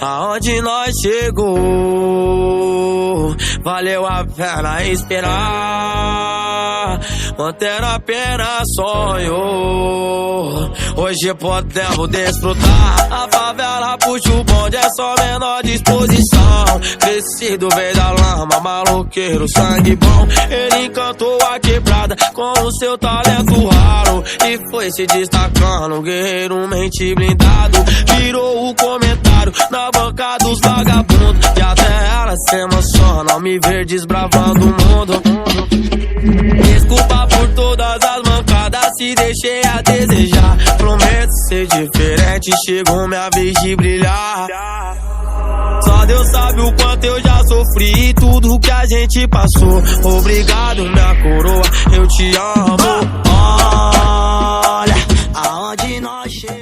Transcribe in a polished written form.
aonde nós chegou. Valeu a pena esperar, mantendo apenas sonho. Hoje podemos desfrutar, a favela puxa o bonde, é só menor disposição. Crescido veio da lama, maloqueiro, sangue bom. Ele encantou a quebrada com o seu talento raro e foi se destacando, guerreiro mente blindado. Virou o comentário na banca dos vagabundos, e até ela se emociona ao me ver desbravando o mundo. Desculpa por todas as mancadas, se deixei a desejar. Prometo ser diferente, chegou minha vez de brilhar. Só Deus sabe o quanto eu já sofri e tudo que a gente passou. Obrigado, minha coroa, eu te amo. Olha aonde nós chegamos.